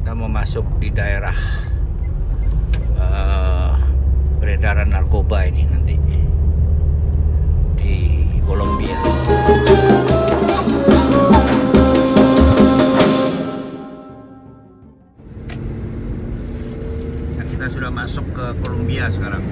Kita mau masuk di daerah peredaran narkoba ini nanti di Kolombia. Nah, kita sudah masuk ke Kolombia sekarang.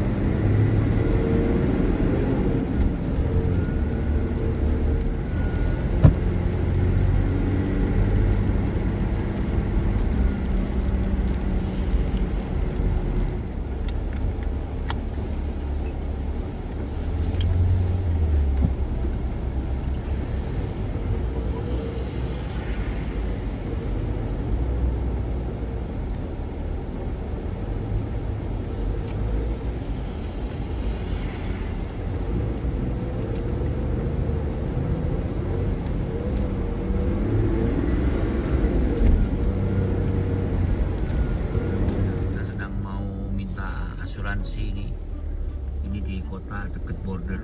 Ini di kota dekat border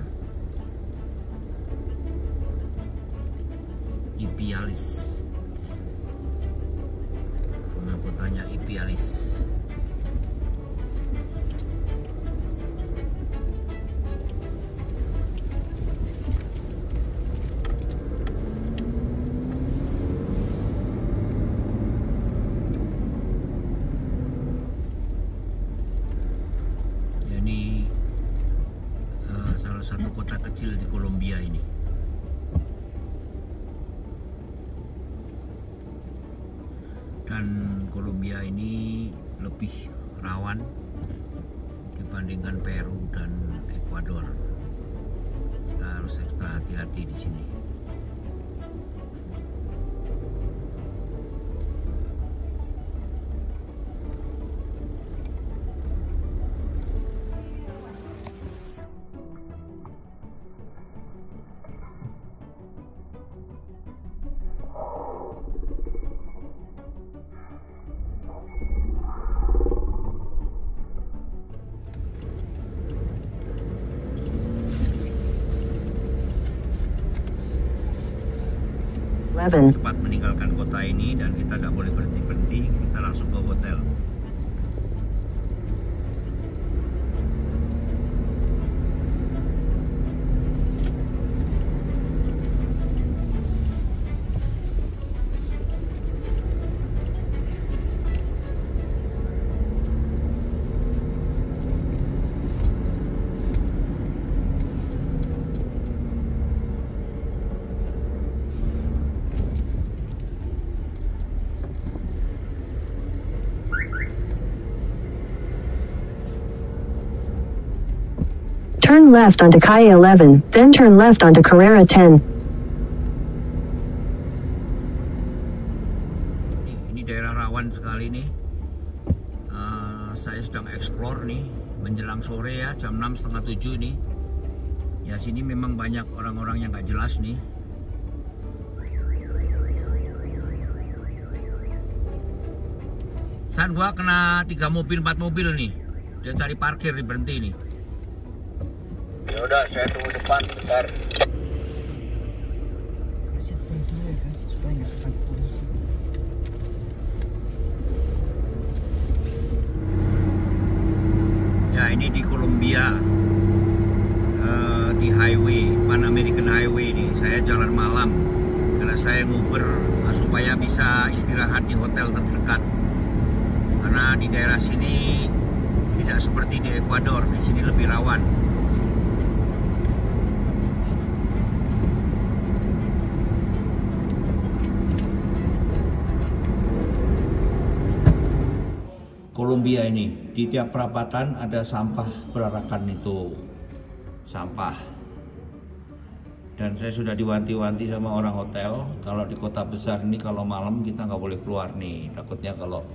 Ipiales, nama kotanya Ipiales. Salah satu kota kecil di Kolombia ini. Dan Kolombia ini lebih rawan dibandingkan Peru dan Ekuador. Kita harus ekstra hati-hati di sini. Cepat meninggalkan kota ini dan kita nggak boleh berhenti-berhenti, kita langsung ke hotel. Turn left onto Calle 11, then turn left onto Carrera 10. Ini daerah rawan sekali nih. Saya sedang explore nih, menjelang sore ya, jam 6, setengah 7 nih. Ya sini memang banyak orang-orang yang nggak jelas nih. San, gua kena 3 mobil, 4 mobil nih. Dia cari parkir nih, berhenti nih. Ya udah, saya tunggu depan bentar. Kasih poin dulu ya kan, supaya nggak ketangkep polisi. Ya ini di Kolombia, di highway, Pan American Highway ini. Saya jalan malam karena saya nguber supaya bisa istirahat di hotel terdekat. Karena di daerah sini tidak seperti di Ekuador, di sini lebih rawan. Kolombia ini di tiap perapatan ada sampah berarakan, itu sampah. Dan saya sudah diwanti-wanti sama orang hotel, kalau di kota besar ini kalau malam kita nggak boleh keluar nih, takutnya kalau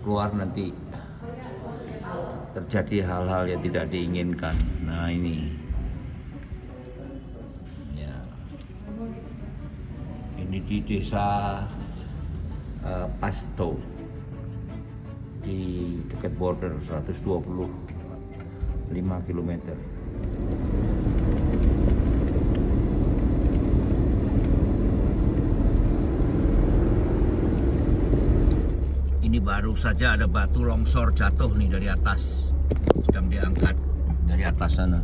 keluar nanti terjadi hal-hal yang tidak diinginkan. Nah ini ya, ini di desa Pasto, di dekat border 125 km. Ini baru saja ada batu longsor jatuh nih dari atas, sedang diangkat dari atas sana.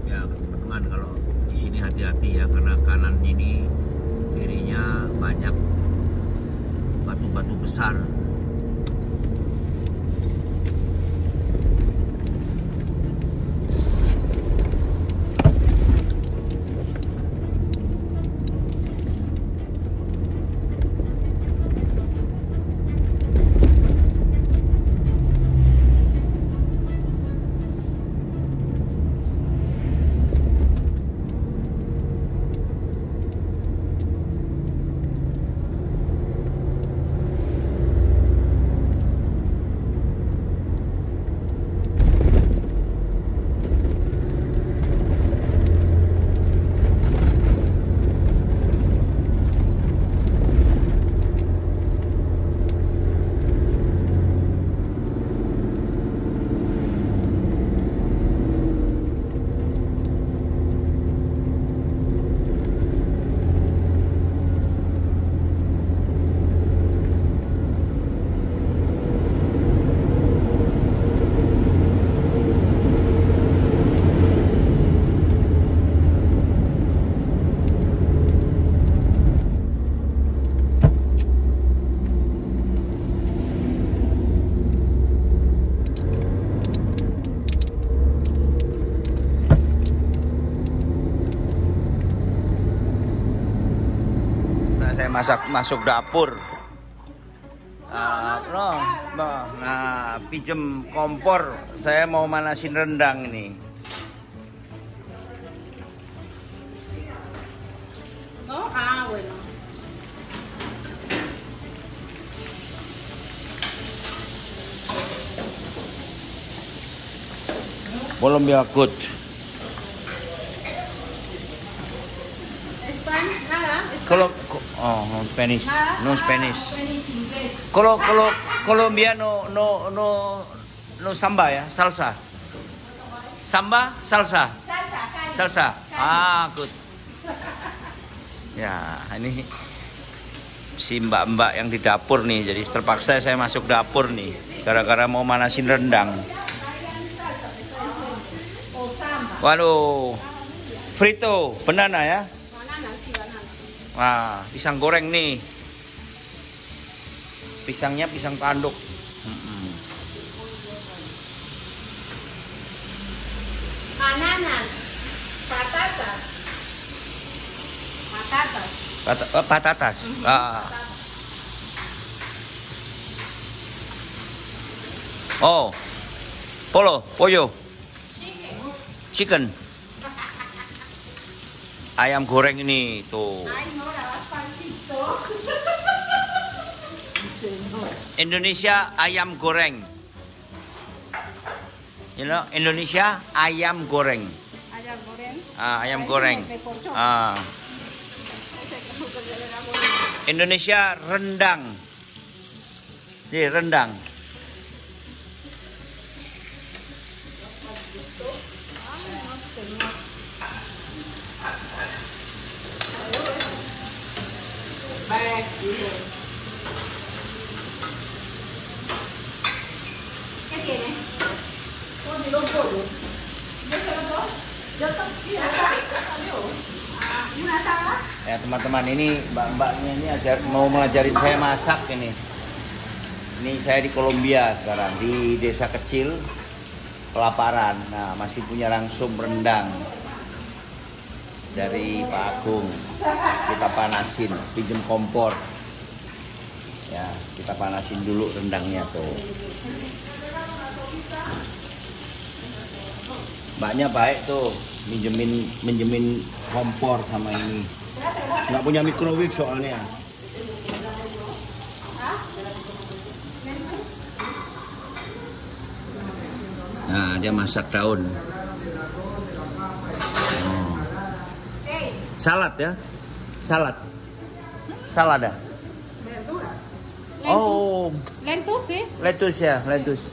Ya teman-teman, kalau di sini hati-hati ya, karena kanan ini kirinya banyak batu-batu besar. Masuk dapur. Nah, pinjem kompor. Saya mau manasin rendang ini. Belum ya good. Kalau no Spanish, no Spanish. Kalau Colombia no samba ya, salsa. Samba, salsa. Salsa. Ah, good. Ya, ini si mbak-mbak yang di dapur nih, jadi terpaksa saya masuk dapur nih, gara-gara mau manasin rendang. Waduh, frito, banana ya. Nah, pisang goreng nih. Pisangnya pisang tanduk. Bananas, patatas. Patatas. Oh, pollo. Chicken. Ayam goreng ini tuh. Indonesia ayam goreng. You know, Indonesia ayam goreng. Ayam goreng. Ayam goreng. Indonesia rendang. Jadi rendang. Ya teman-teman, ini mbak-mbaknya ini mau mengajari saya masak ini. Ini saya di Kolombia sekarang, di desa kecil kelaparan. Nah, masih punya langsung rendang dari Pak Agung. Kita panasin, pinjem kompor. Ya, kita panasin dulu rendangnya tuh. Mbaknya baik tuh, minjemin kompor sama ini. Nggak punya microwave soalnya. Nah, dia masak daun. Salad ya? Salad ya? Oh, lettuce ya, lettuce.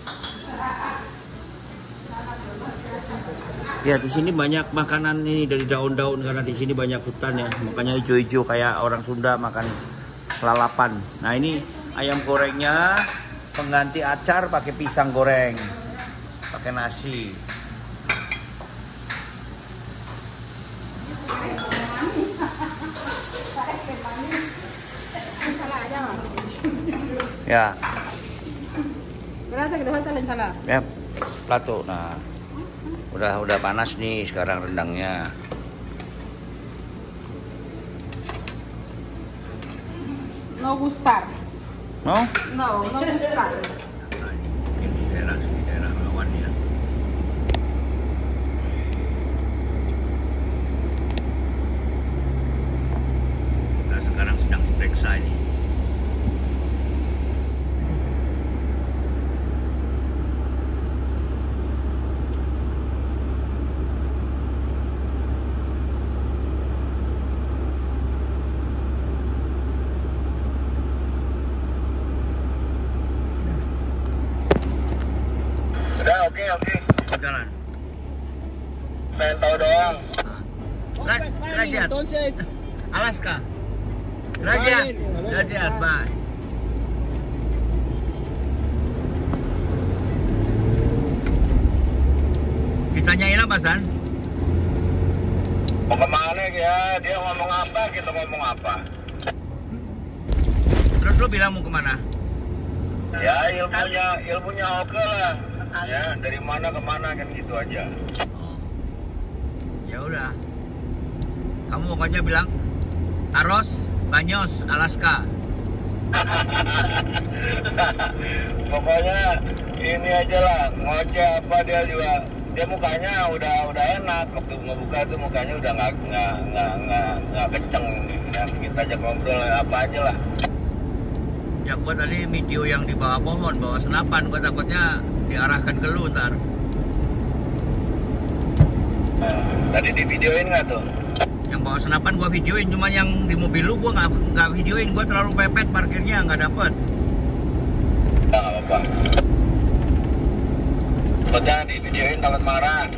Ya di sini banyak makanan ini dari daun-daun karena di sini banyak hutan ya, makanya hijau-hijau kayak orang Sunda makan lalapan. Nah ini ayam gorengnya pengganti acar pakai pisang goreng, pakai nasi. Ya. Berarti kita hotel salah. Ya, plato. Nah, udah panas nih sekarang rendangnya. No gustar. No? No gustar. Nah, ini daerah rawan ya. Nah, sekarang sedang diperiksa ini. Udah, oke. Jalan. Pengen tahu doang. Gracias. Alaska. Gracias, bye. Ditanyain apa, San? Mau kemana ya? Dia ngomong apa, kita ngomong apa. Terus lu bilang mau kemana? Ya ilmunya oke lah. Ya dari mana ke mana kan gitu aja. Ya udah. Kamu pokoknya bilang Aros, Banyos, Alaska. Pokoknya ini aja lah, ngoceh apa dia juga. Dia mukanya udah enak, waktu ngebuka itu mukanya udah nggak kenceng. Ya, kita aja ngobrol apa aja lah. Ya gua tadi video yang di bawah pohon, bawah senapan, gua takutnya diarahkan ke lu ntar. Tadi di videoin nggak tuh? Yang bawah senapan gua videoin, cuma yang di mobil lu gua nggak videoin, gua terlalu pepet parkirnya nggak dapet. Nggak apa-apa. Takutnya di videoin takut marah.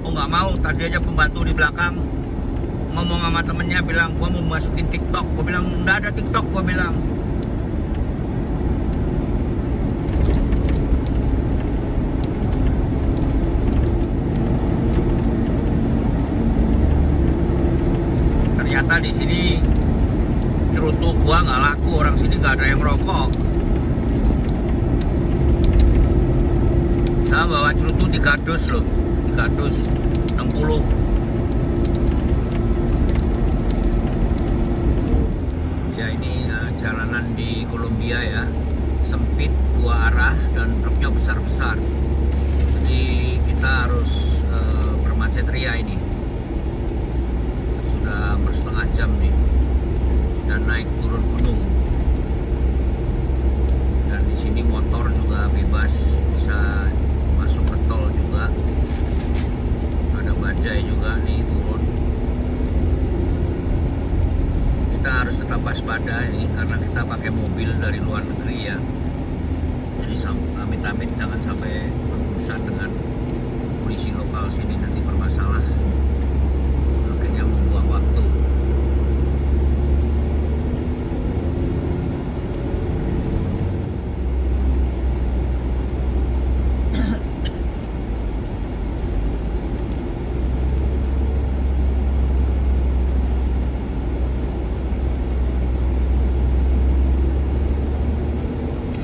Oh nggak mau, tadi aja pembantu di belakang ngomong sama temennya bilang gua mau masukin TikTok, gua bilang nggak ada TikTok, gua bilang. Ternyata di sini cerutu gua nggak laku, orang sini nggak ada yang rokok. Saya bawa cerutu 3 dus loh, 3 dus 60. Ya ini jalanan di Kolombia ya, sempit 2 arah dan truknya besar-besar. Jadi kita harus bermacet ria ini. Sudah bersetengah jam nih dan naik turun gunung. Dan di sini motor juga bebas, bisa masuk ke tol juga. Ada bajai juga nih turun. Kita harus tetap waspada ini karena kita pakai mobil dari luar negeri ya. Jadi amit-amit jangan sampai berurusan dengan polisi lokal sini nanti bermasalah. Akhirnya membuang waktu.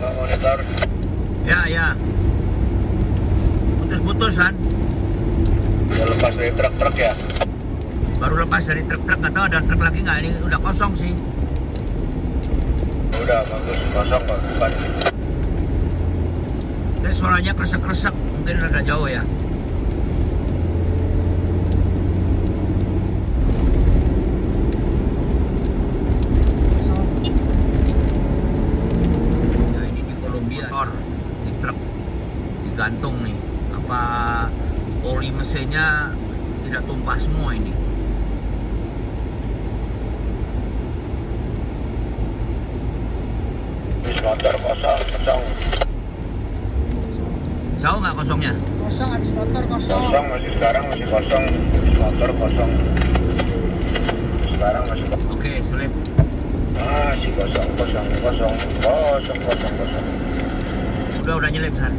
Monitor. Ya. Putus-putusan. Udah lepas dari truk-truk ya? Baru lepas dari truk-truk, nggak tahu ada truk lagi nggak, ini udah kosong sih. Udah bagus, kosong kok depan. Dan suaranya kresek-kresek, mungkin agak jauh ya. Nah ini di Kolombia, di truk digantung nih. Apa oli mesinnya tidak tumpah semua ini? Bis motor kosong. Jauh nggak kosongnya? Kosong, habis motor kosong. Kosong masih sekarang masih kosong. Motor kosong. Sekarang masih kosong. Oke, selip. Masih kosong. Udah nyelip, San.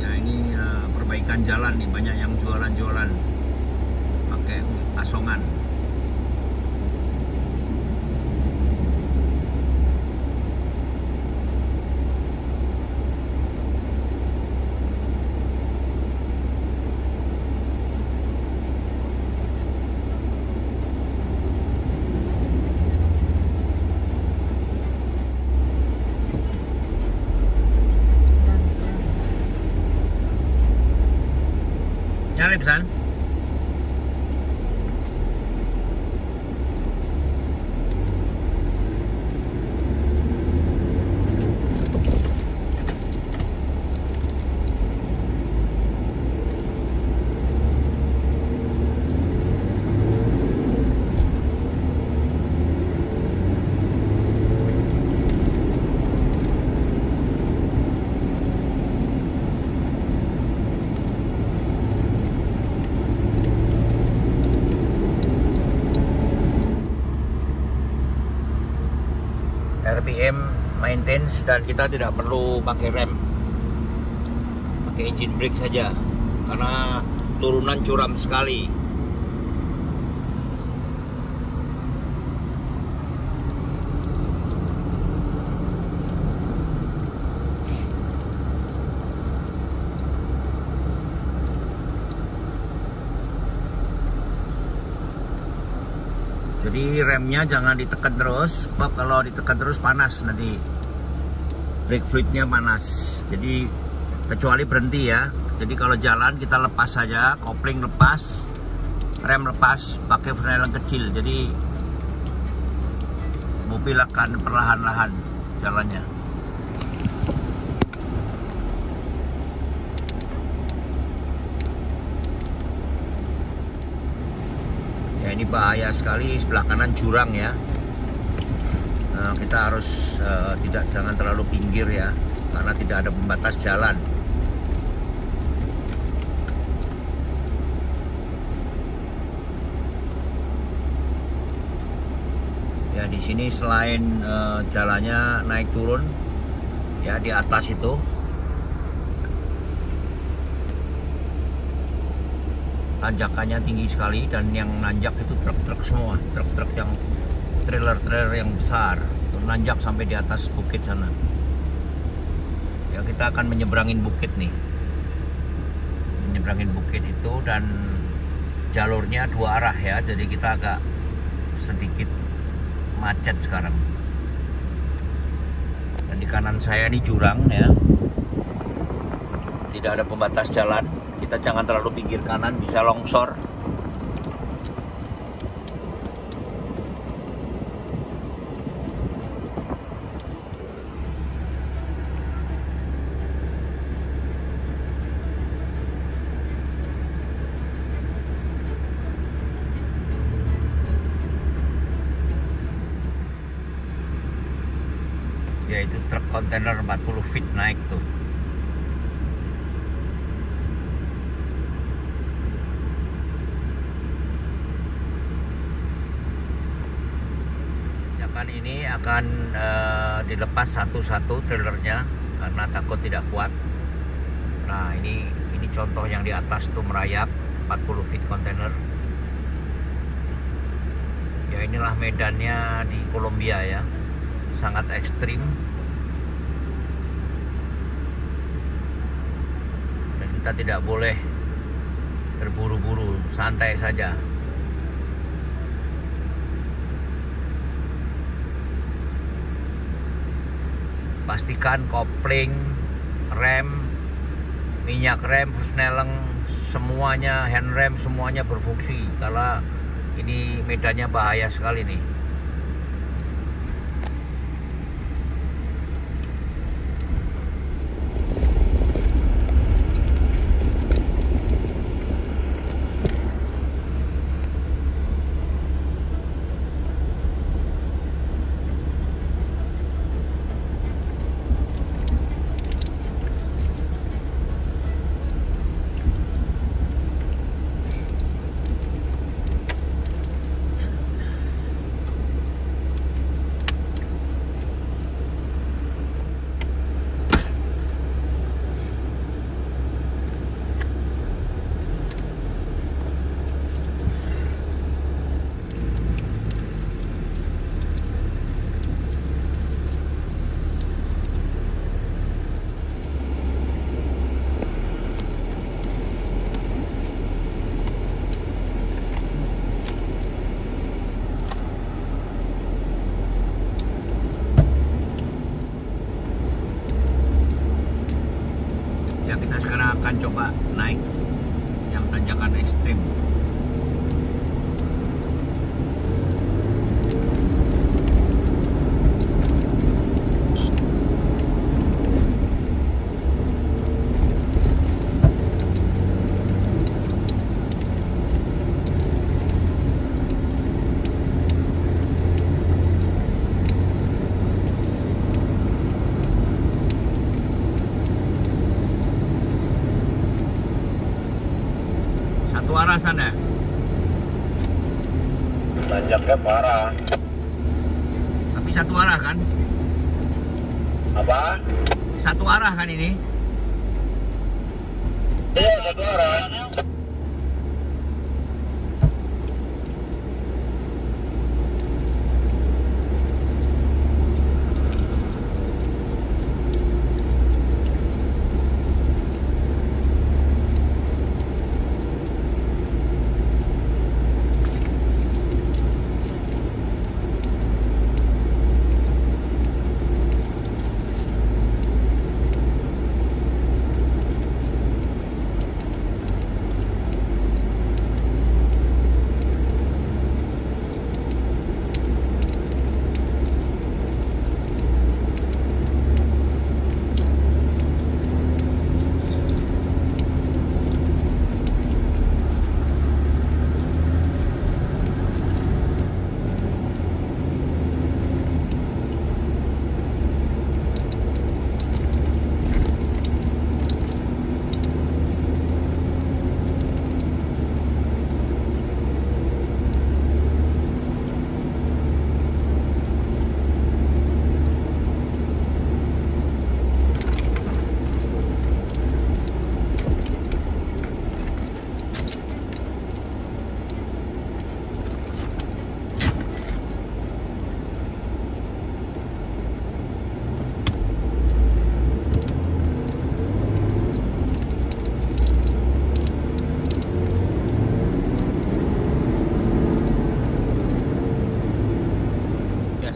Ya ini perbaikan jalan nih, banyak yang jualan pakai asongan. Nyalip, San. RPM maintenance dan kita tidak perlu pakai rem, pakai engine brake saja karena turunan curam sekali. Jadi remnya jangan ditekan terus, sebab kalau ditekan terus panas nanti brake fluidnya panas. Jadi kecuali berhenti ya. Jadi kalau jalan kita lepas saja, kopling lepas, rem lepas, pakai freon kecil. Jadi mobil akan perlahan-lahan jalannya. Ya ini bahaya sekali, sebelah kanan jurang ya. Nah, kita harus jangan terlalu pinggir ya, karena tidak ada pembatas jalan. Ya di sini selain jalannya naik turun, ya di atas itu tanjakannya tinggi sekali dan yang nanjak itu truk-truk semua, truk-truk yang trailer yang besar nanjak sampai di atas bukit sana. Ya kita akan menyeberangin bukit nih, menyeberangin bukit itu dan jalurnya dua arah ya, jadi kita agak sedikit macet sekarang. Dan di kanan saya ini jurang ya, tidak ada pembatas jalan. Kita jangan terlalu pinggir kanan, bisa longsor. Yaitu truk kontainer 40 feet naik tuh. Ini akan dilepas satu-satu trailernya karena takut tidak kuat. Nah ini contoh yang di atas tuh merayap 40 feet kontainer. Ya inilah medannya di Kolombia ya, sangat ekstrim. Dan kita tidak boleh terburu-buru, santai saja. Pastikan kopling, rem, minyak rem, persneleng, semuanya, handrem semuanya berfungsi karena ini medannya bahaya sekali nih. Ya, kita sekarang akan coba naik yang tanjakan ekstrim. Satu arah sana. Tanjaknya parah. Tapi satu arah kan? Apa? Satu arah kan ini? Iya, satu arah.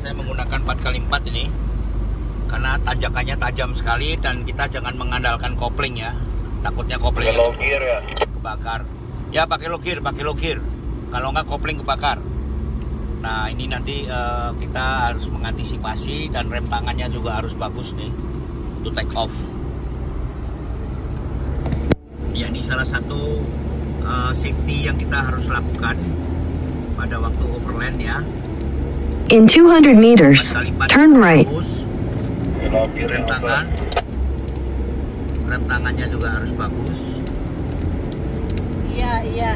Saya menggunakan 4x4 ini karena tanjakannya tajam sekali dan kita jangan mengandalkan kopling ya, takutnya koplingnya Low gear ya. kebakar. Ya pakai low gear, kalau nggak kopling kebakar. Nah ini nanti kita harus mengantisipasi dan rem tangannya juga harus bagus nih untuk take off. Ya ini salah satu safety yang kita harus lakukan pada waktu overland ya. In 200 meters, turn right. Low gear Rem yang tangan, rem tangannya juga harus bagus. Iya, iya.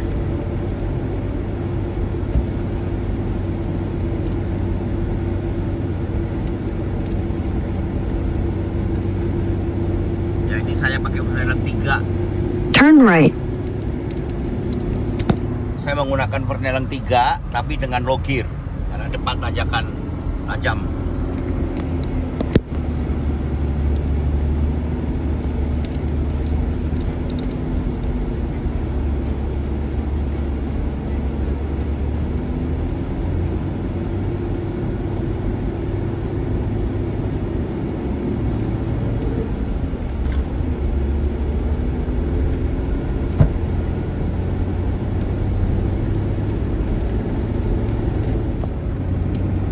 Ya ini saya pakai Verneleng 3. Turn right. Saya menggunakan Verneleng 3 tapi dengan low gear karena depan tanjakan tajam.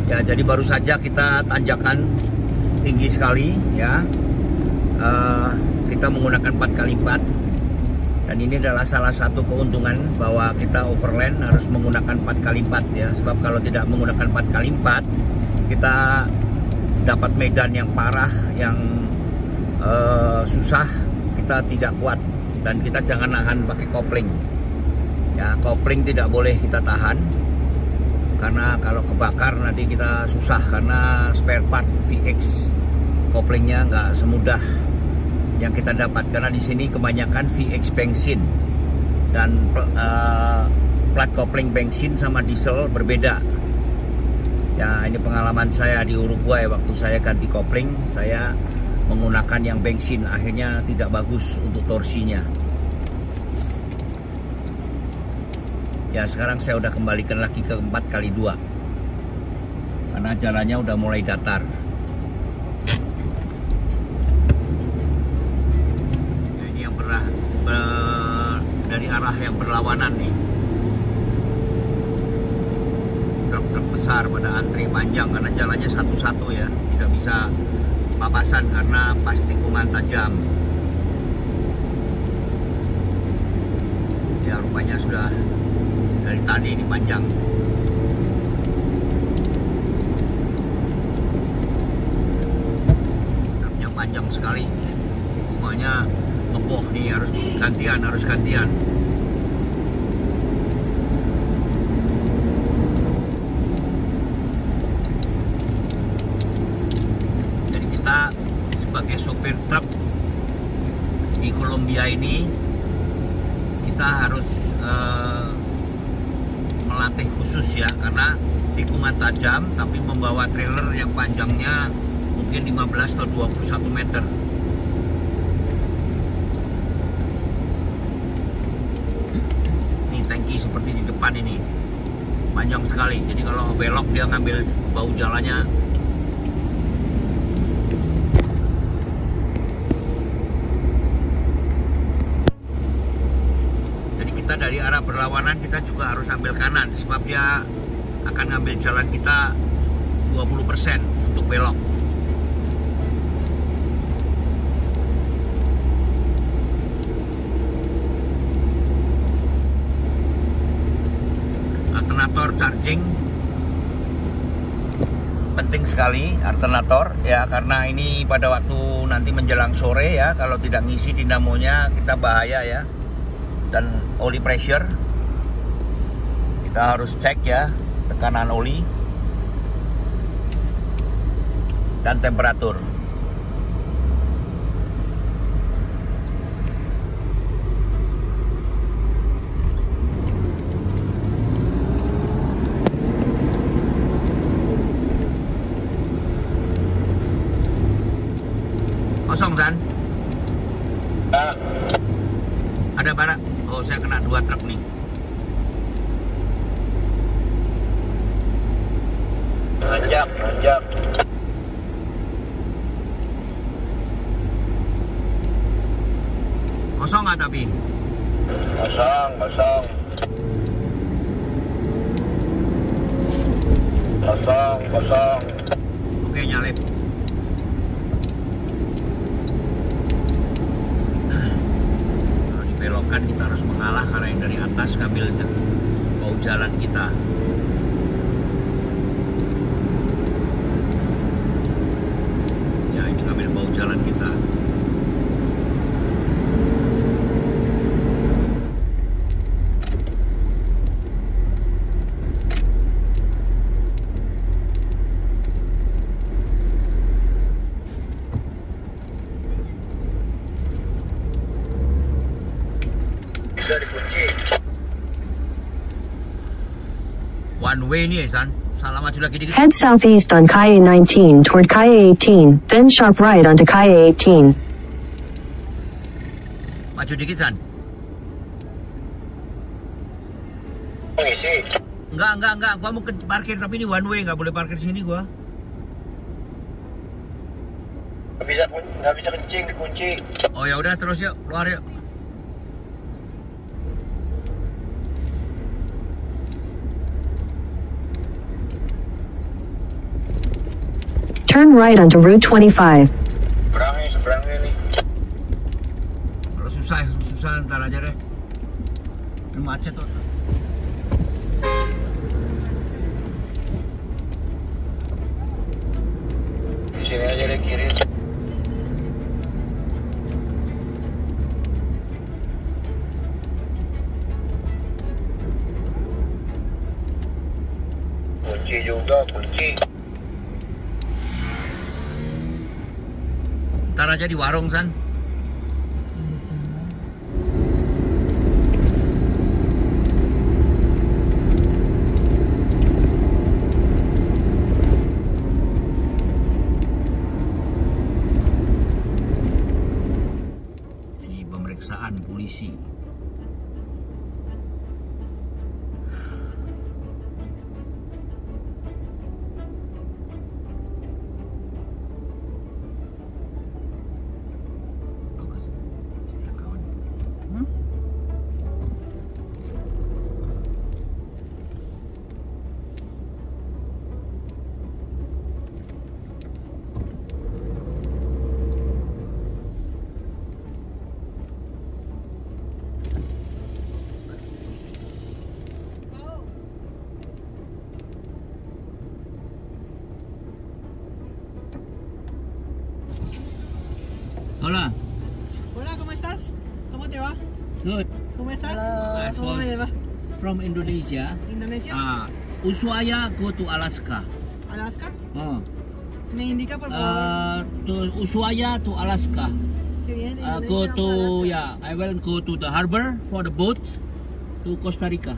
Ya, jadi baru saja kita tanjakan tinggi sekali ya. Kita menggunakan 4x4 dan ini adalah salah satu keuntungan bahwa kita overland harus menggunakan 4x4 ya. Sebab kalau tidak menggunakan 4x4 kita dapat medan yang parah, yang susah, kita tidak kuat dan kita jangan nahan pakai kopling ya. Kopling tidak boleh kita tahan karena kalau kebakar nanti kita susah karena spare part VX koplingnya nggak semudah yang kita dapat karena di sini kebanyakan VX bensin dan plat kopling bensin sama diesel berbeda. Ya ini pengalaman saya di Uruguay waktu saya ganti kopling, saya menggunakan yang bensin akhirnya tidak bagus untuk torsinya. Ya sekarang saya udah kembalikan lagi ke 4x2 karena jalannya udah mulai datar. Nah, ini arah yang berlawanan nih. Truk-truk besar pada antri panjang karena jalannya satu-satu ya, tidak bisa papasan karena pas tikungan tajam. Ya rupanya sudah dari tadi ini panjang. Truknya panjang sekali, tikungannya ngeboh nih, harus gantian. Jadi kita sebagai sopir truk di Kolombia ini, kita harus melatih khusus ya, karena tikungan tajam tapi membawa trailer yang panjangnya mungkin 15 atau 21 meter. Ini tangki seperti di depan ini panjang sekali, jadi kalau belok dia ngambil bau jalannya. Kita dari arah berlawanan kita juga harus ambil kanan, sebab dia akan ngambil jalan kita 20% untuk belok. Alternator charging penting sekali, alternator ya, karena ini pada waktu nanti menjelang sore ya, kalau tidak ngisi dinamonya kita bahaya ya. Dan oli pressure kita harus cek ya, tekanan oli dan temperatur. Kosong kan? Ada barak. Oh, saya kena 2 truk nih. Nanjak. Kosong nggak tapi? Kosong. Oke, nyalip. Belokan kita harus mengalah karena yang dari atas ngambil bau jalan kita. Ya, ini ngambil bau jalan kita. One way nih, San. Salah maju lagi dikit. Head southeast on Calle 19 toward Calle 18, then sharp right onto Calle 18. Maju dikit, San. Ngisi. Enggak. Gua mau parkir, tapi ini one way, nggak boleh parkir sini gua. Nggak bisa kencing, dikunci. Oh ya udah, terus yuk, keluar yuk. Turn right onto Route 25. Seberangnya nih. Kalau susah ntar aja deh. Ini macet tuh. Di sini aja deh, kiri. Kunci juga, kunci. Ntar aja di warung, San. Ini pemeriksaan polisi. Hola. Hola, ¿cómo estás? ¿Cómo te va? Good. ¿Cómo estás? I ¿Cómo me va? was from Indonesia. ¿Indonesia? Ushuaia go to Alaska. ¿Alaska? Oh. ¿Me indica, por favor? To Ushuaia to Alaska. Qué bien. Go Indonesia, to Alaska. I will go to the harbor for the boat to Costa Rica.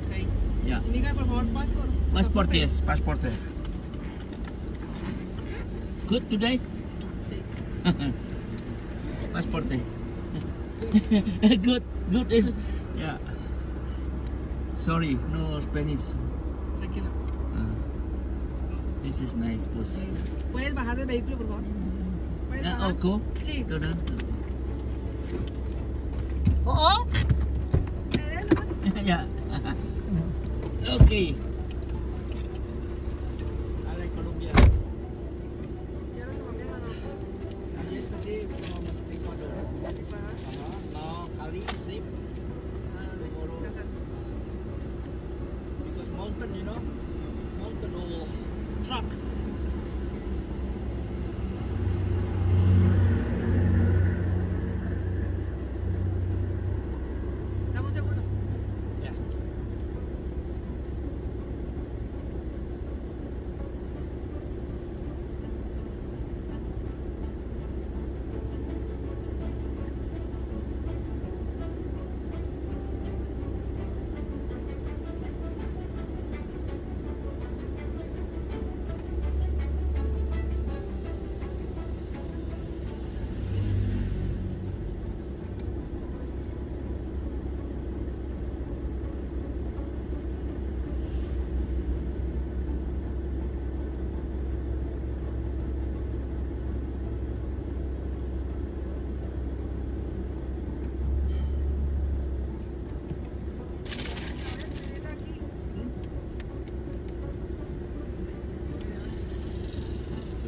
Ok. Yeah. Indica, por favor, passport. Passport, yes, passport. Good today? Sí. Passport. Good is yeah. Sorry, no Spanish. Tranquilo. This is my spouse. ¿Puedes bajar del vehículo, por favor? ¿Puedes bajar? Go. Sí. No. Oh. Yeah. Okay. I like Colombia. ¿Sí hablas colombiano o no? Yesterday from Ecuador. Now Cali sleep tomorrow because mountain, you know, mountain or truck. Dame un segundo. Yeah.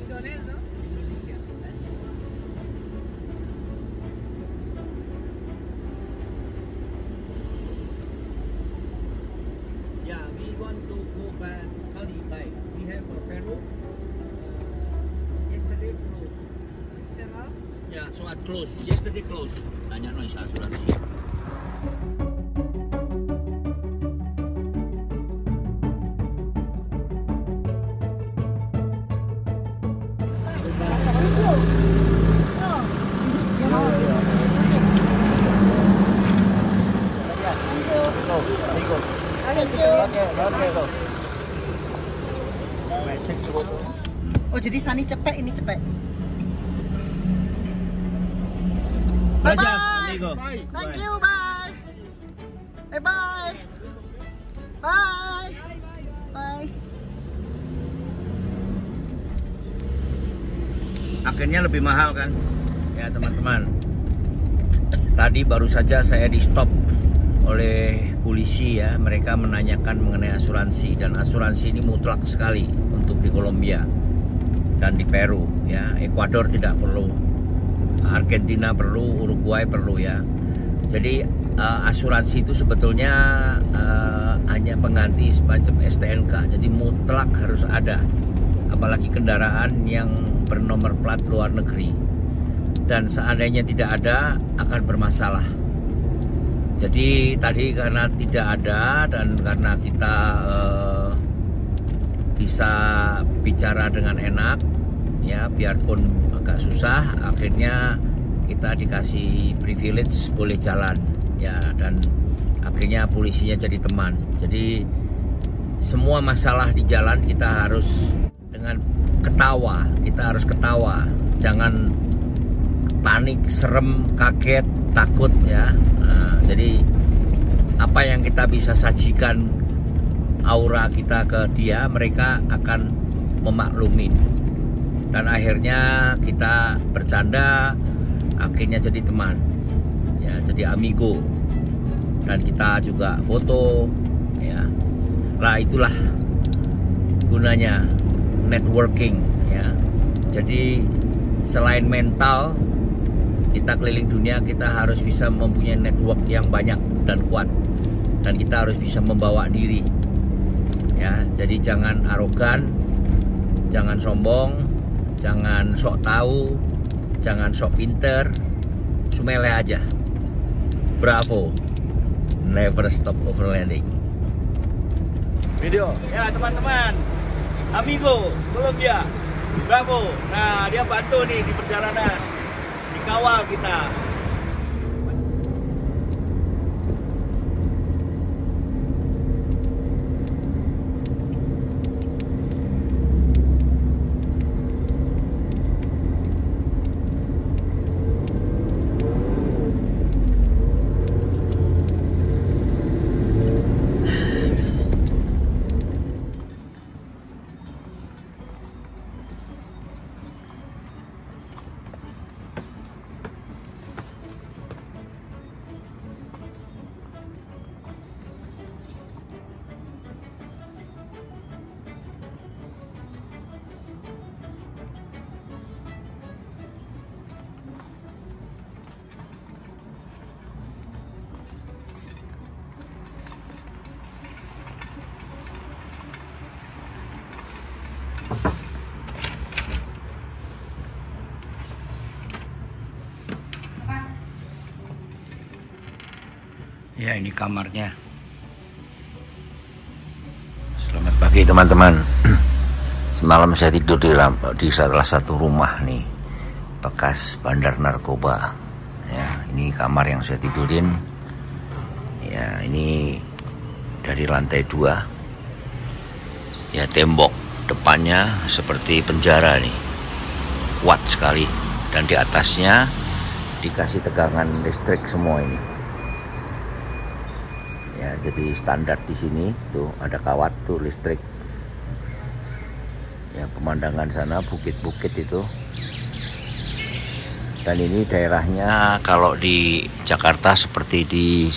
Indonesia, ¿no? Yeah, we want to go back Cali back. We have a Peru. Yesterday closed. Cerrado. Yeah, so at close. Yesterday closed. Tanya no isa asuransi. Oh, jadi Sani cepet, ini cepet. Gracias, Bye-bye. amigo. Thank you, bye. Bye-bye. Bye. Bye. Akhirnya lebih mahal kan? Ya teman-teman. Tadi baru saja saya di stop oleh polisi ya. Mereka menanyakan mengenai asuransi dan asuransi ini mutlak sekali untuk di Kolombia dan di Peru ya. Ekuador tidak perlu. Argentina perlu, Uruguay perlu ya. Jadi asuransi itu sebetulnya hanya pengganti semacam STNK. Jadi mutlak harus ada. Apalagi kendaraan yang bernomor plat luar negeri. Dan seandainya tidak ada akan bermasalah. Jadi tadi karena tidak ada dan karena kita bisa bicara dengan enak ya, biarpun agak susah, akhirnya kita dikasih privilege boleh jalan ya, dan akhirnya polisinya jadi teman. Jadi semua masalah di jalan kita harus dengan ketawa, kita harus ketawa, jangan panik, serem, kaget, takut ya. Nah, jadi apa yang kita bisa sajikan aura kita ke dia, mereka akan memaklumi. Dan akhirnya kita bercanda, akhirnya jadi teman ya, jadi amigo, dan kita juga foto ya. Lah itulah gunanya networking ya. Jadi selain mental kita keliling dunia, kita harus bisa mempunyai network yang banyak dan kuat, dan kita harus bisa membawa diri ya. Jadi jangan arogan, jangan sombong, jangan sok tahu, Jangan sok pinter, sumele aja. Bravo, never stop overlanding. Video, ya teman-teman, amigo, Colombia, bravo. Nah, dia bantu nih di perjalanan, dikawal kita. Ya, ini kamarnya. Selamat pagi teman-teman. Semalam saya tidur di salah satu rumah nih, bekas bandar narkoba. Ya, ini kamar yang saya tidurin. Ya, ini dari lantai 2. Ya, tembok depannya seperti penjara nih, kuat sekali. Dan di atasnya dikasih tegangan listrik semua ini. Ya, jadi standar di sini tuh ada kawat tuh listrik. Ya, pemandangan sana bukit-bukit itu. Dan ini daerahnya kalau di Jakarta seperti di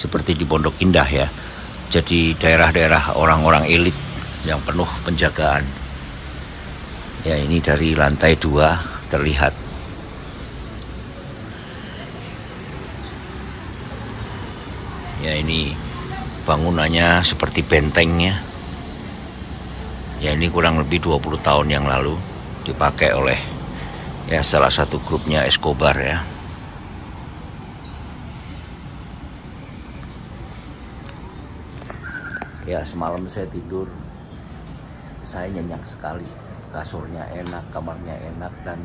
Pondok Indah ya. Jadi daerah-daerah orang-orang elit yang penuh penjagaan. Ya, ini dari lantai 2 terlihat. Ya, ini bangunannya seperti bentengnya. Ya, ini kurang lebih 20 tahun yang lalu dipakai oleh ya salah satu grupnya Escobar ya. Ya, semalam saya tidur, saya nyenyak sekali. Kasurnya enak, kamarnya enak, dan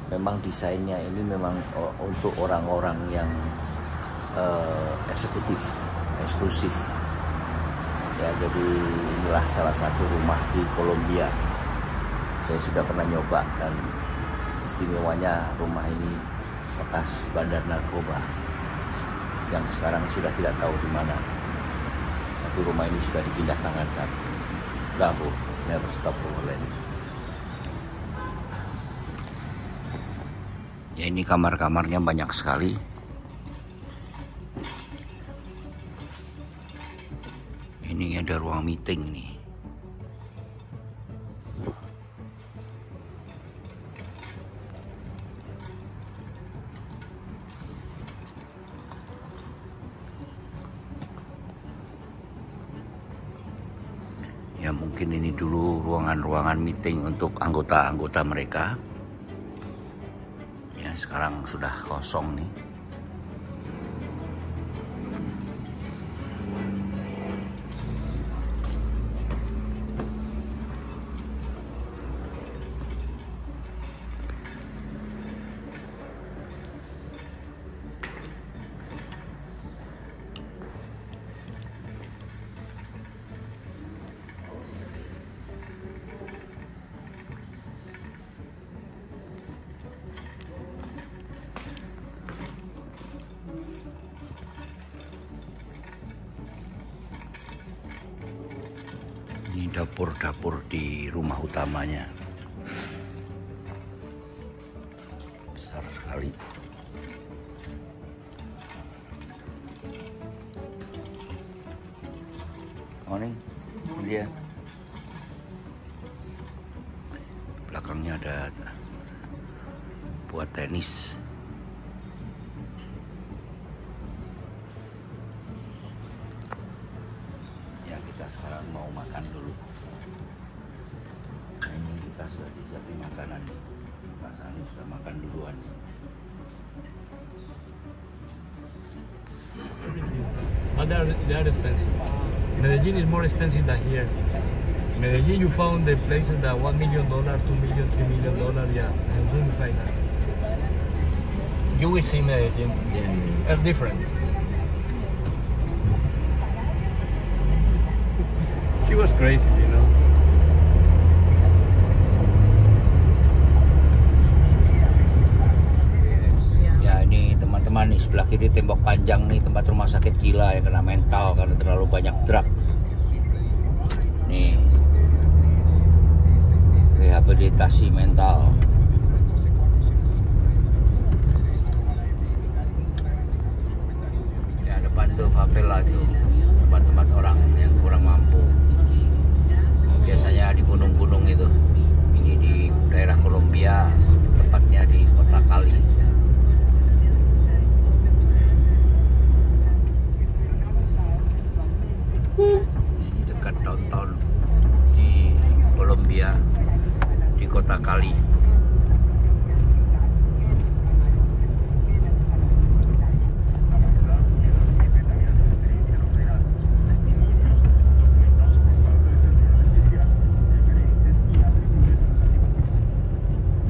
memang desainnya ini memang untuk orang-orang yang eksekutif, eksklusif. Ya, jadi inilah salah satu rumah di Kolombia. Saya sudah pernah nyoba, dan istimewanya rumah ini bekas bandar narkoba yang sekarang sudah tidak tahu di mana. Tapi rumah ini sudah dipindah tangankan. Bravo, never stop overlanding. Ya, ini kamar-kamarnya banyak sekali. Ini ada ruang meeting nih. Ya, mungkin ini dulu ruangan-ruangan meeting untuk anggota-anggota mereka. Ya, sekarang sudah kosong nih. Ini dapur-dapur di rumah utamanya. Besar sekali. Morning, dia. Belakangnya ada buat tenis. Ya, kita sekarang mau makan dulu. Nah, ini kita sudah disiapin makanan nih. Mas Ani sudah makan duluan. But they are expensive. Medellin is more expensive than here. Medellin, you found the places that $1 million, $2 million, $3 million, yeah, and things like that. You will see Medellin. It's different. He was crazy, you know. Ya ini teman-teman nih, sebelah kiri tembok panjang nih tempat rumah sakit gila yang kena mental karena terlalu banyak drug. Nih, rehabilitasi mental. Ya depan tuh favela tuh, tempat-tempat orang yang kurang mampu. Biasanya di gunung-gunung itu. Ini di daerah Kolombia, tepatnya di kota Cali. Ini dekat downtown di Kolombia, di kota Cali.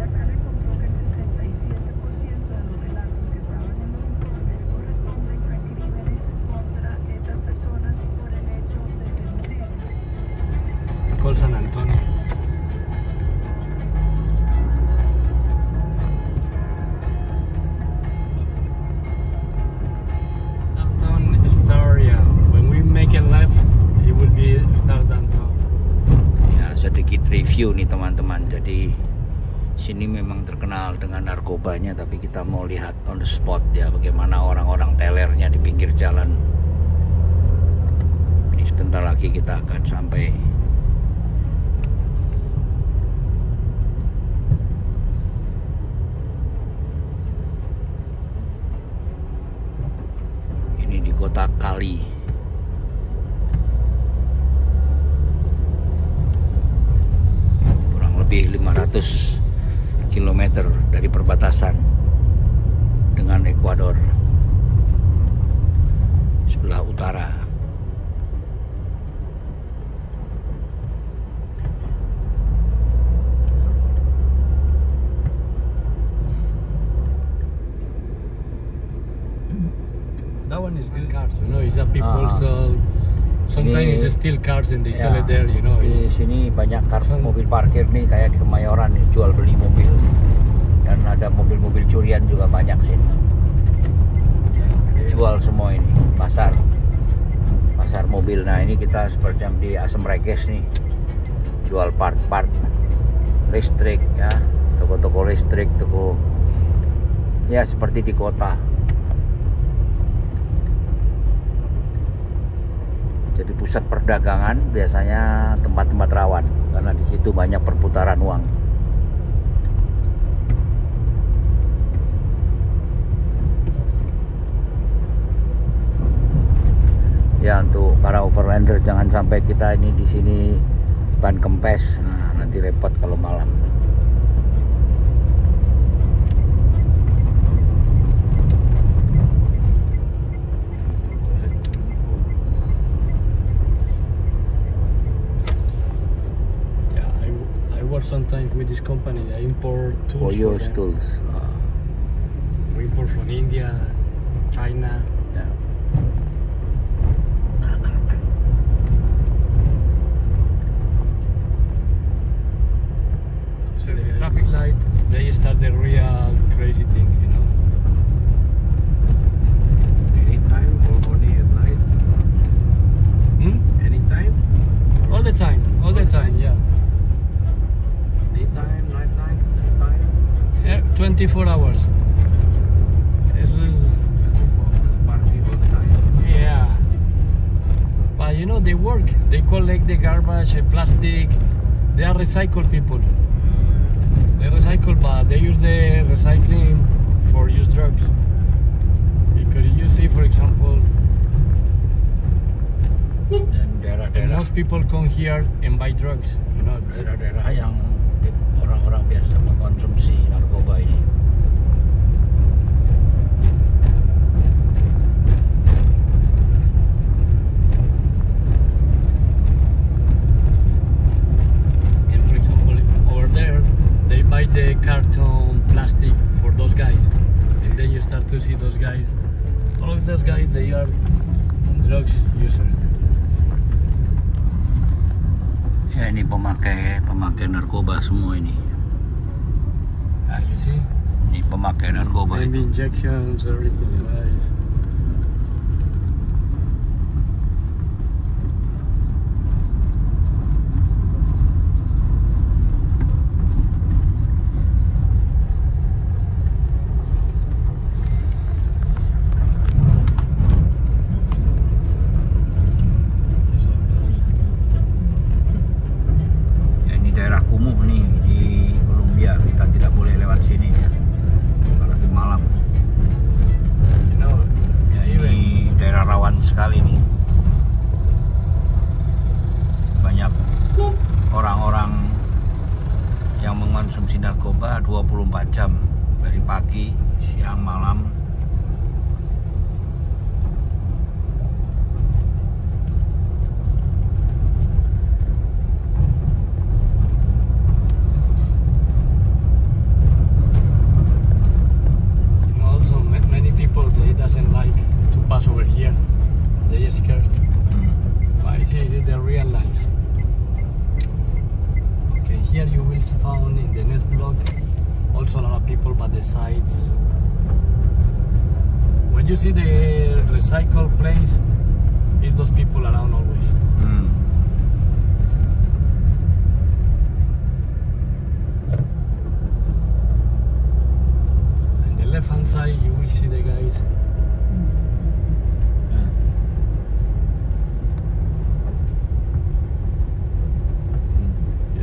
La sala encontró que el 67% de los relatos que estaban en los informes corresponden a crímenes contra estas personas por el hecho de ser mujeres. Called San Antonio. Downtown start, yeah. When we make a left, it will be start downtown. Ya, sedikit review nih teman-teman. Jadi sini memang terkenal dengan narkobanya, tapi kita mau lihat on the spot ya bagaimana orang-orang telernya di pinggir jalan. Ini sebentar lagi kita akan sampai. Ini di kota Cali. Kurang lebih 500 km dari perbatasan dengan Ekuador sebelah utara. That one is good cars, you know. It's a people sell. Sometimes Ini- it's still cars and they sell Ya, it there, you know. di sini banyak mobil parkir nih kayak di Kemayoran nih, jual beli mobil. Dan ada mobil-mobil curian juga banyak sini. Jual semua ini, pasar mobil. Nah ini kita seperti di Asam Reges nih, jual part-part listrik ya, toko-toko listrik, toko ya seperti di kota. Jadi pusat perdagangan biasanya tempat-tempat rawan karena di situ banyak perputaran uang. Ya untuk para overlander jangan sampai kita ini di sini ban kempes. Nah, nanti repot kalau malam. Sometimes with this company, I import tools. Oyo for them. tools. We import from India, China. Ya. So the traffic light, they start the real crazy thing, you know. Anytime or only at night? Anytime? All the time, yeah. Daytime, nighttime, anytime? Yeah, 24 hours. It's Party all the time. yeah. But you know, they work. They collect the garbage, plastic. They are recycle people. They recycle, but they use the recycling for use drugs. Because you see, for example, Dan daerah-daerah most people come here and buy drugs. You know, daerah-daerah yang orang-orang biasa mengkonsumsi narkoba ini. those guys, they are drugs user. Ya, ini pemakai narkoba semua ini. You see? Ini pemakai narkoba. And itu. injections, everything, right? Sekali nih, banyak orang-orang yang mengonsumsi narkoba 24 jam dari pagi, siang, malam. Also, many people, they doesn't like to pass over here. They are scared. But this is the real life. Okay, here you will find in the next block also a lot of people by the sides. When you see the recycle place, it's those people around always. And the left hand side you will see the guys.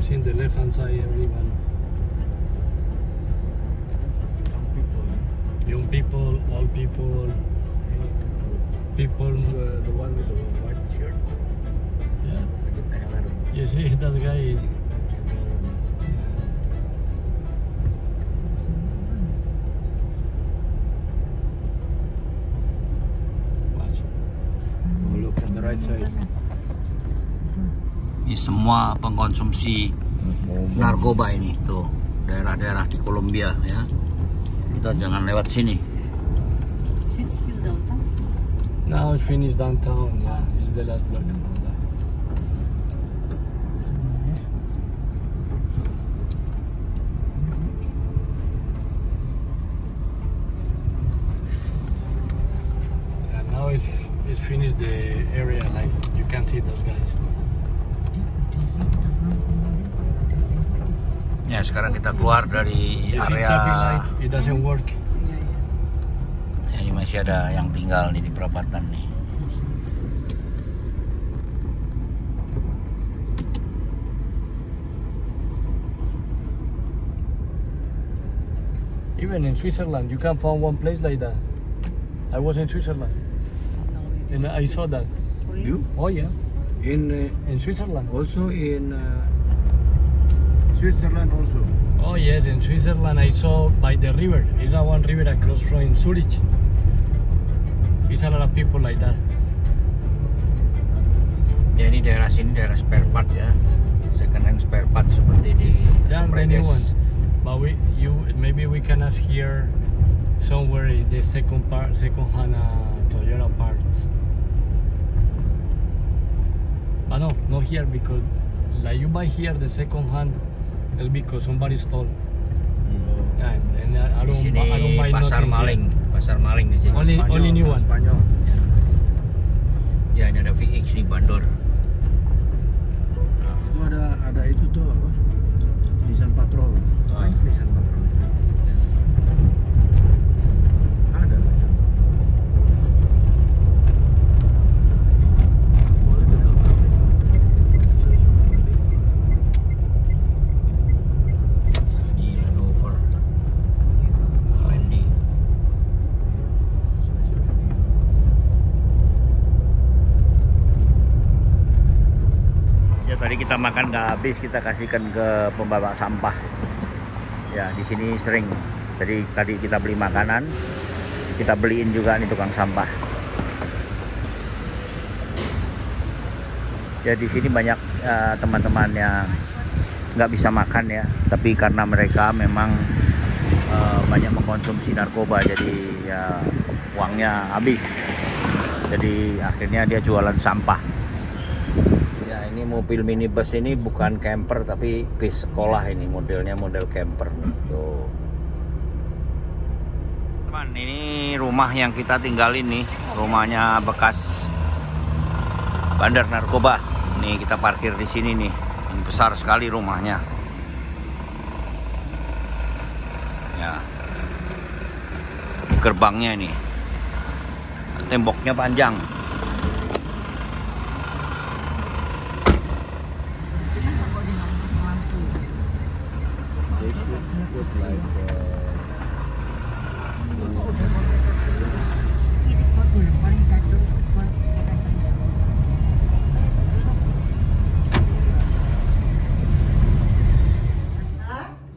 In the left hand side, everyone. Young people, old people, people. The one with the white shirt. Yeah. Like a tailor. You see that guy. Watch. Oh, look on the right side. Ini semua pengkonsumsi narkoba ini tuh, daerah-daerah di Kolombia ya. Kita jangan lewat sini. Now it's finished downtown. Yeah, it's the last block. Yeah, now it's finished the area. Like you can see those guys. Ya, sekarang kita keluar dari You see area. traffic light, it doesn't work. Ya, ini masih ada yang tinggal nih di perapatan nih. Even in Switzerland, you can find one place like that. I was in Switzerland, and I saw that. You? Oh yeah, In Switzerland. also in Switzerland also. Oh yes, in Switzerland I saw by the river. It's a one river across from Zurich. It's a lot of people like that. Ya, ini daerah sini daerah spare part ya, second hand spare part seperti di Yeah, the new Spreges. one. But maybe we can ask here somewhere in the second hand Toyota parts. But no, not here because like you buy here the second hand. It's because somebody stole. Yeah, and I Di don't sini buy pasar nothing maling, here. pasar maling di sini. Only new one. Spanyol. Ya, ini ada VX nih, bandor. Itu ada itu tuh apa? Nissan Patrol. Nissan Patrol. Ada. Boleh tuh dalam pabrik. Ini Land Rover, Wendy. Ya, tadi kita makan nggak habis, kita kasihkan ke pembawa sampah. Ya, di sini sering. Jadi tadi kita beli makanan, kita beliin juga nih tukang sampah. Ya, di sini banyak teman-teman yang nggak bisa makan ya, tapi karena mereka memang banyak mengkonsumsi narkoba, jadi ya uangnya habis. Jadi akhirnya dia jualan sampah. Ya, ini mobil minibus ini bukan camper tapi bis sekolah, ini modelnya model camper nih. Tuh. Teman, ini rumah yang kita tinggalin nih, rumahnya bekas bandar narkoba. Nih kita parkir di sini nih. Ini besar sekali rumahnya. Ya. Ini gerbangnya ini. Temboknya panjang.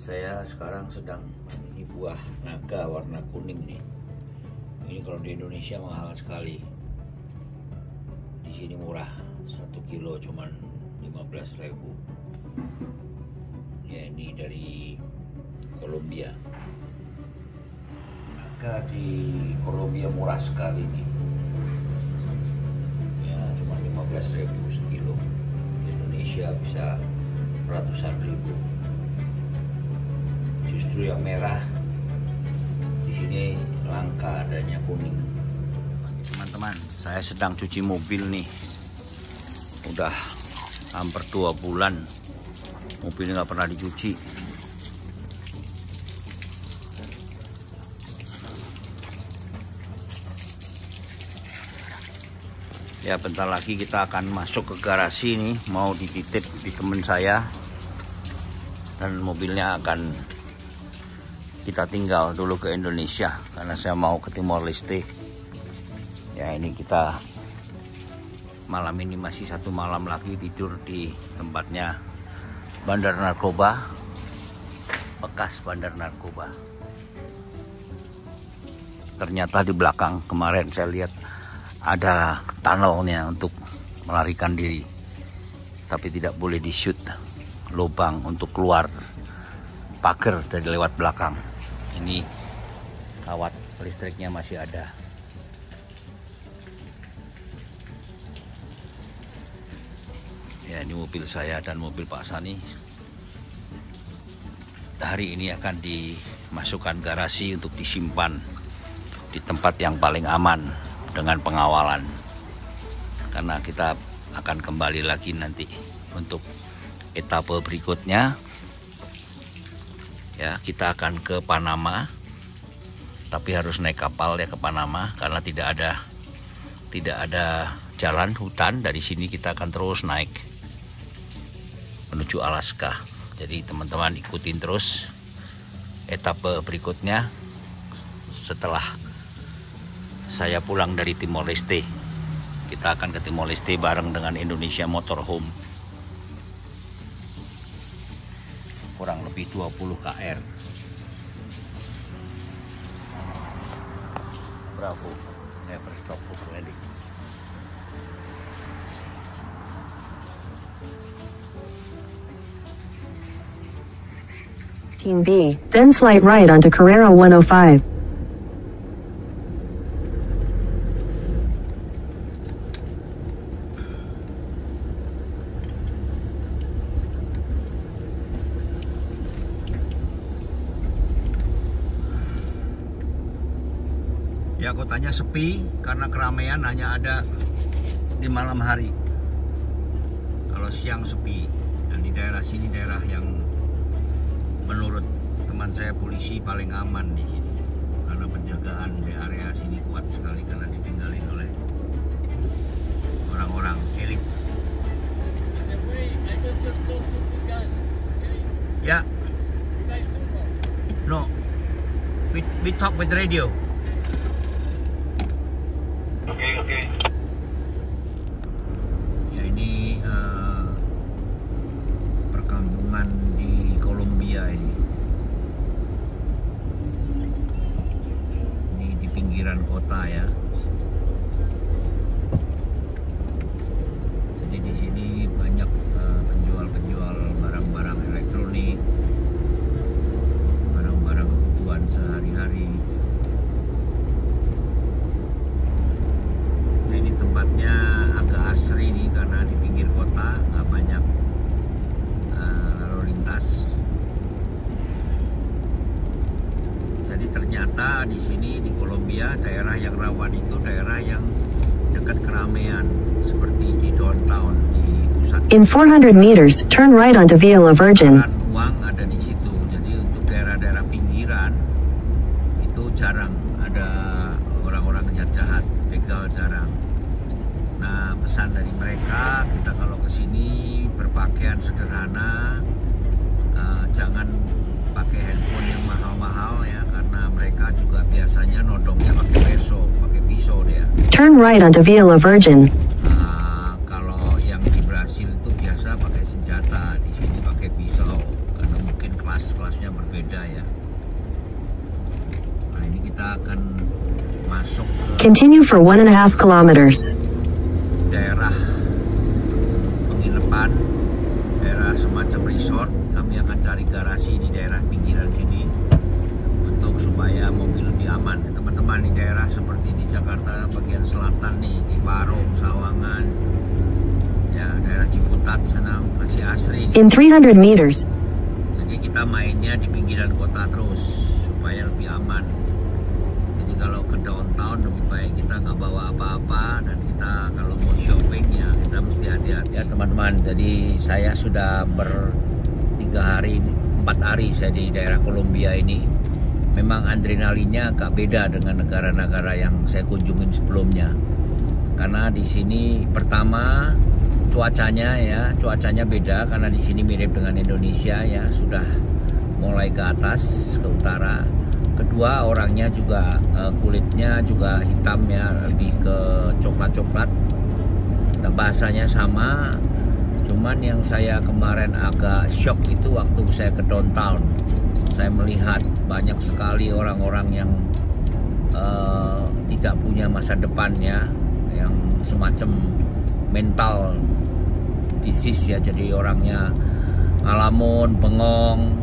Saya sekarang sedang ini buah naga warna kuning nih. Ini kalau di Indonesia mahal sekali. Di sini murah, 1 kilo cuman 15.000. Ya, ini dari Kolombia. Naga di Kolombia murah sekali nih. Ya, cuma 15.000 sekilo. Di Indonesia bisa ratusan ribu. Justru yang merah di sini langka, adanya kuning. Teman-teman, saya sedang cuci mobil nih. Udah hampir 2 bulan mobil nggak pernah dicuci. Ya, bentar lagi kita akan masuk ke garasi nih, mau dititip di temen saya. Dan mobilnya akan kita tinggal dulu ke Indonesia karena saya mau ke Timor Leste. Ya, ini kita malam ini masih 1 malam lagi tidur di tempatnya bandar narkoba, bekas bandar narkoba. Ternyata di belakang kemarin saya lihat ada tunnelnya untuk melarikan diri, tapi tidak boleh di shoot lubang untuk keluar pagar dari lewat belakang. Ini kawat listriknya masih ada. Ya, ini mobil saya dan mobil Pak Sani. Hari ini akan dimasukkan garasi untuk disimpan di tempat yang paling aman dengan pengawalan. Karena kita akan kembali lagi nanti untuk etape berikutnya. Ya, kita akan ke Panama, tapi harus naik kapal ya ke Panama karena tidak ada jalan hutan. Dari sini kita akan terus naik menuju Alaska. Jadi teman-teman ikutin terus etape berikutnya setelah saya pulang dari Timor Leste. Kita akan ke Timor Leste bareng dengan Indonesia Motorhome. Kurang lebih 20 kr. Bravo, never stop for landing. Team B, then slight right onto Carrera 105. Ya, kotanya sepi karena keramaian hanya ada di malam hari. Kalau siang sepi. Dan di daerah sini daerah yang menurut teman saya polisi paling aman di sini. Karena penjagaan di area sini kuat sekali karena ditinggalin oleh orang-orang elit. Ya. No. We talk with radio. Oke. Ya, ini perkampungan di Kolombia ini. Ini di pinggiran kota ya. Jadi di sini banyak penjual-penjual barang-barang elektronik, barang-barang kebutuhan sehari-hari. Ini kita di sini di Kolombia, daerah yang rawan itu daerah yang dekat keramaian seperti di downtown, di pusat. In 400 meters, turn right onto Via La Virgin. Uang ada di situ. Jadi untuk daerah-daerah pinggiran itu jarang ada orang-orang jahat, begal jarang. Nah, pesan dari mereka, kita kalau kesini berpakaian sederhana, jangan pakai handphone yang mahal-mahal ya, karena mereka juga biasanya nodongnya pakai pisau dia. Turn right onto Via La Virgin. Kalau yang di Brasil itu biasa pakai senjata, di sini pakai pisau karena mungkin kelas-kelasnya berbeda ya. Nah, ini kita akan masuk ke Continue for 1.5 kilometers. daerah penginapan, daerah semacam resort. Kami akan cari garasi di daerah pinggiran sini untuk supaya mobil lebih aman. Teman-teman, di daerah seperti di Jakarta bagian selatan nih, di Parung, Sawangan, ya daerah Ciputat sana masih asri. In 300 meters, Jadi kita mainnya di pinggiran kota terus supaya lebih aman. Jadi kalau ke downtown lebih baik kita nggak bawa apa-apa, dan kita kalau mau shopping ya kita mesti hati-hati. Ya teman-teman, jadi saya sudah 4 hari saya di daerah Kolombia ini. Memang adrenalinnya agak beda dengan negara-negara yang saya kunjungin sebelumnya. Karena di sini pertama cuacanya beda, karena di sini mirip dengan Indonesia ya, sudah mulai ke atas ke utara. Kedua, orangnya juga kulitnya juga hitam ya, lebih ke coklat-coklat. Dan bahasanya sama. Cuman yang saya kemarin agak shock itu waktu saya ke downtown. Saya melihat banyak sekali orang-orang yang tidak punya masa depan ya, yang semacam mental disease ya, jadi orangnya ngalamun, bengong.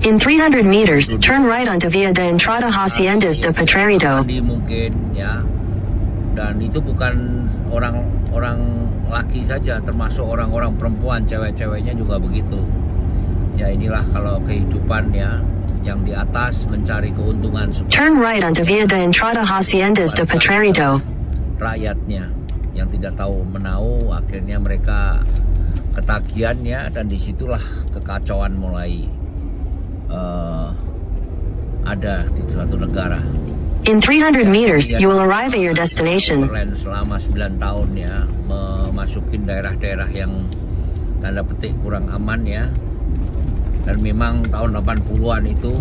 in 300 meters, turn right onto Via de Entrada Haciendas de Potrero. Mungkin ya, dan itu bukan orang laki saja, termasuk orang-orang perempuan, cewek-ceweknya juga begitu. Ya inilah kalau kehidupan ya, yang di atas mencari keuntungan. Turn right onto Via de Entrada Haciendas de Potrero. Rakyatnya yang tidak tahu menau, akhirnya mereka ketagihan ya, dan disitulah kekacauan mulai ada di suatu negara. In 300 meters, you will arrive at your destination. Selama 9 tahun ya, memasukin daerah-daerah yang tanda petik kurang aman ya. Dan memang tahun 80-an itu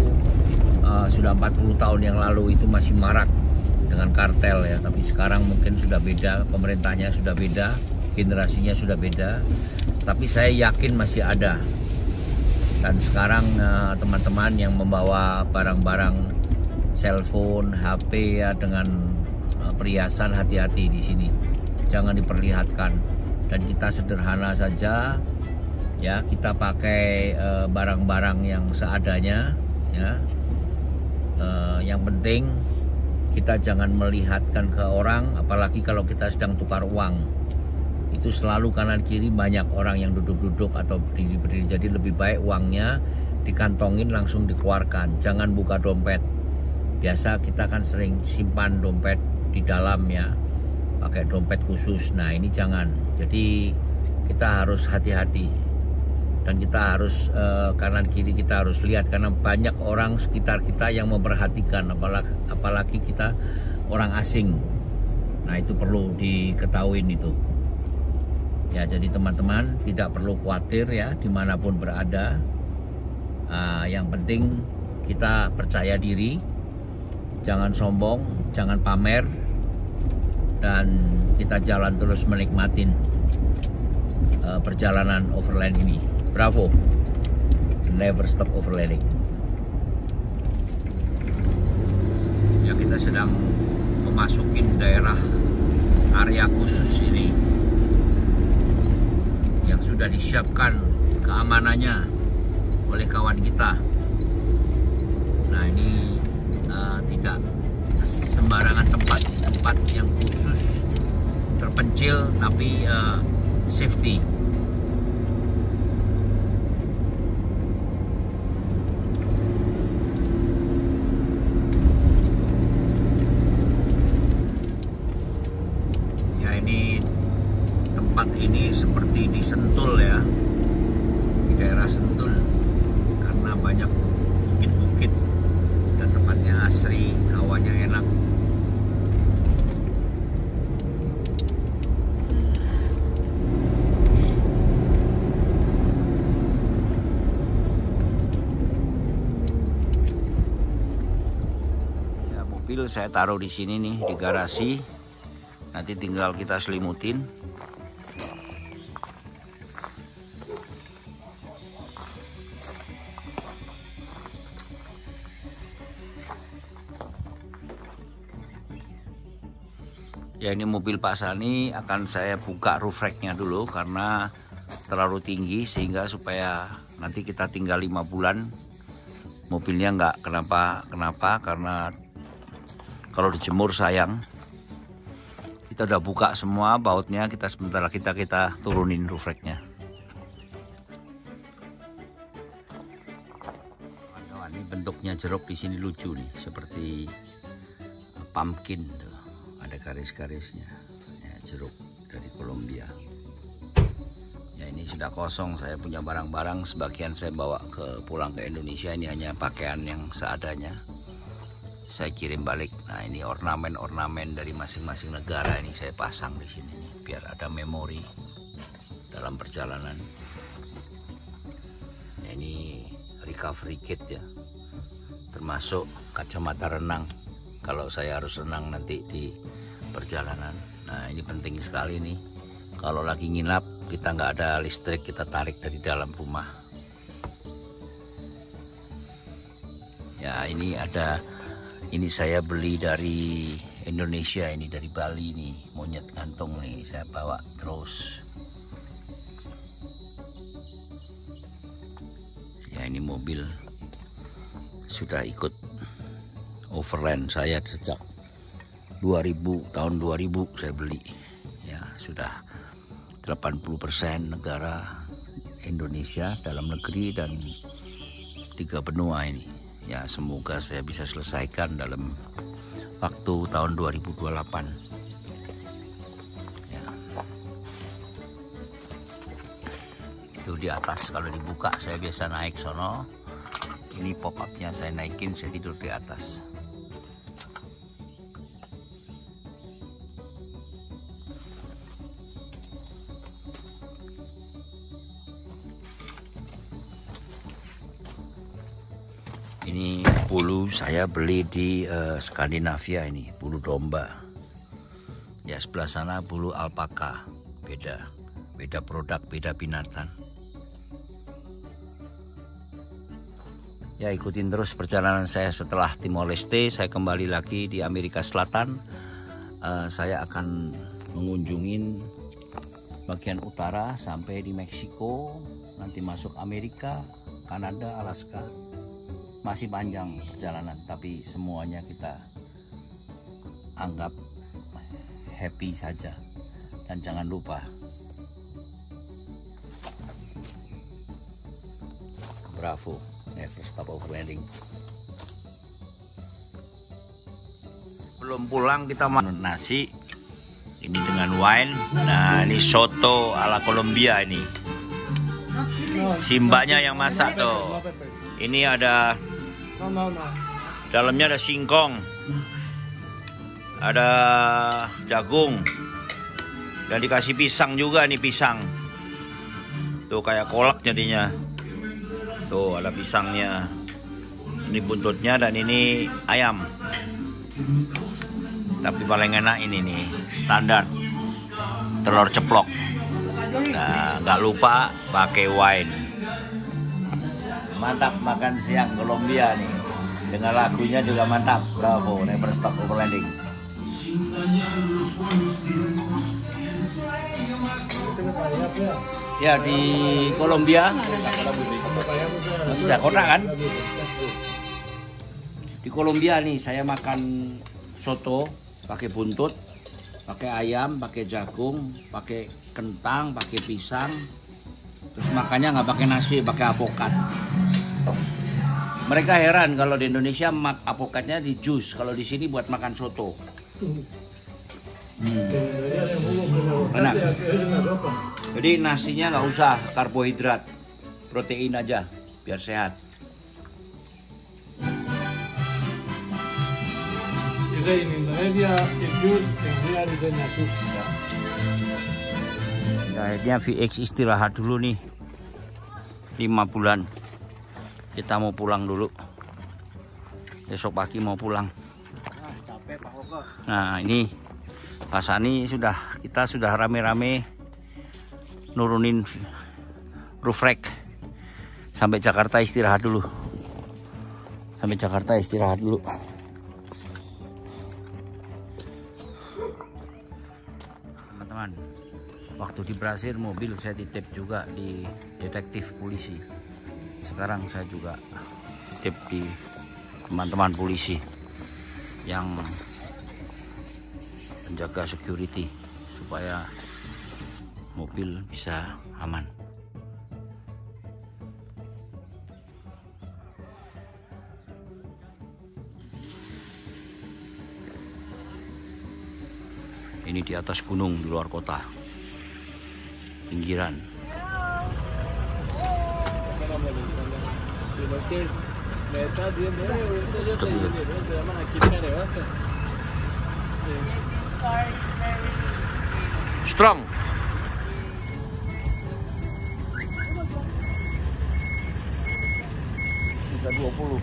sudah 40 tahun yang lalu itu masih marak dengan kartel ya. Tapi sekarang mungkin sudah beda, pemerintahnya sudah beda, generasinya sudah beda. Tapi saya yakin masih ada. Dan sekarang teman-teman yang membawa barang-barang cellphone, HP ya, dengan perhiasan, hati-hati di sini. Jangan diperlihatkan. Dan kita sederhana saja ya, kita pakai barang-barang yang seadanya ya. Yang penting kita jangan melihatkan ke orang, apalagi kalau kita sedang tukar uang. Itu selalu kanan kiri banyak orang yang duduk-duduk atau berdiri-berdiri. Jadi lebih baik uangnya dikantongin langsung dikeluarkan. Jangan buka dompet. Biasa kita kan sering simpan dompet di dalam ya, pakai dompet khusus. Nah ini jangan. Jadi kita harus hati-hati. Dan kita harus kanan kiri kita harus lihat, karena banyak orang sekitar kita yang memperhatikan, apalagi kita orang asing. Nah itu perlu diketahuin itu. Ya, jadi teman-teman tidak perlu khawatir ya dimanapun berada. Yang penting kita percaya diri, jangan sombong, jangan pamer, dan kita jalan terus menikmatin perjalanan overland ini. Bravo, never stop overlanding. Ya, kita sedang memasuki daerah area khusus ini yang sudah disiapkan keamanannya oleh kawan kita. Nah ini tidak sembarangan tempat, tempat yang khusus, terpencil tapi safety. Ini tempat ini seperti di Sentul ya, di daerah Sentul, karena banyak bukit-bukit dan tempatnya asri, hawanya enak. Ya, mobil saya taruh di sini nih, di garasi. Nanti tinggal kita selimutin. Ya, ini mobil Pak Sani akan saya buka roof rack-nya dulu karena terlalu tinggi, sehingga supaya nanti kita tinggal 5 bulan mobilnya nggak kenapa karena kalau dijemur sayang. Kita udah buka semua bautnya, kita sebentar kita turunin roof rack-nya. Ini bentuknya jeruk di sini lucu nih, seperti pumpkin tuh. Ada garis-garisnya. Ya, jeruk dari Kolombia. Ya, ini sudah kosong, saya punya barang-barang, sebagian saya bawa pulang ke Indonesia. Ini hanya pakaian yang seadanya. Saya kirim balik. Nah, ini ornamen-ornamen dari masing-masing negara ini saya pasang di sini nih, biar ada memori dalam perjalanan. Ya, ini recovery kit ya, termasuk kacamata renang kalau saya harus renang nanti di perjalanan. Nah, ini penting sekali nih. Kalau lagi nginap, kita nggak ada listrik, kita tarik dari dalam rumah. Ya, ini saya beli dari Indonesia, ini dari Bali nih, monyet gantung nih, saya bawa terus. Ya, ini mobil sudah ikut overland saya sejak 2000, tahun 2000 saya beli. Ya, sudah 80% negara Indonesia dalam negeri dan 3 benua ini. Ya, semoga saya bisa selesaikan dalam waktu tahun 2028. Ya. Itu di atas, kalau dibuka saya biasa naik sono. Ini pop-up-nya saya naikin, saya tidur di atas. Ini bulu saya beli di Skandinavia, ini bulu domba. Ya, sebelah sana bulu alpaka. Beda produk, beda binatang. Ya, ikutin terus perjalanan saya setelah Timor Leste. Saya kembali lagi di Amerika Selatan. Saya akan mengunjungin bagian utara sampai di Meksiko, nanti masuk Amerika, Kanada, Alaska. Masih panjang perjalanan, tapi semuanya kita anggap happy saja. Dan jangan lupa bravo, never stop overlanding. Belum pulang kita makan nasi ini dengan wine. Nah, ini soto ala Kolombia ini. Simbanya yang masak tuh. Ini ada dalamnya ada singkong, ada jagung, dan dikasih pisang juga nih, pisang. Tuh kayak kolak jadinya. Tuh ada pisangnya. Ini buntutnya dan ini ayam. Tapi paling enak ini nih, standar telur ceplok. Nah, nggak lupa pakai wine. Mantap makan siang Kolombia nih. Dengan lagunya juga mantap. Bravo, never stop overlanding. Ya, di Kolombia bisa kota kan? Di Kolombia nih saya makan soto pakai buntut, pakai ayam, pakai jagung, pakai kentang, pakai pisang. Terus makannya nggak pakai nasi, pakai apokat. Mereka heran kalau di Indonesia apokatnya di jus, kalau di sini buat makan soto. Enak. Jadi nasinya nggak usah karbohidrat, protein aja biar sehat. Dice in Indonesia el jus en real es azúcar. Ya, akhirnya VX istirahat dulu nih 5 bulan. Kita mau pulang dulu. Besok pagi mau pulang. Nah ini Pak Sani kita sudah rame-rame nurunin roof rack. Sampai Jakarta istirahat dulu. Teman-teman, waktu di Brazil mobil saya titip juga di detektif polisi. Sekarang saya juga titip di teman-teman polisi yang menjaga security supaya mobil bisa aman. Ini di atas gunung di luar kota, pinggiran. Strong. Bisa 20.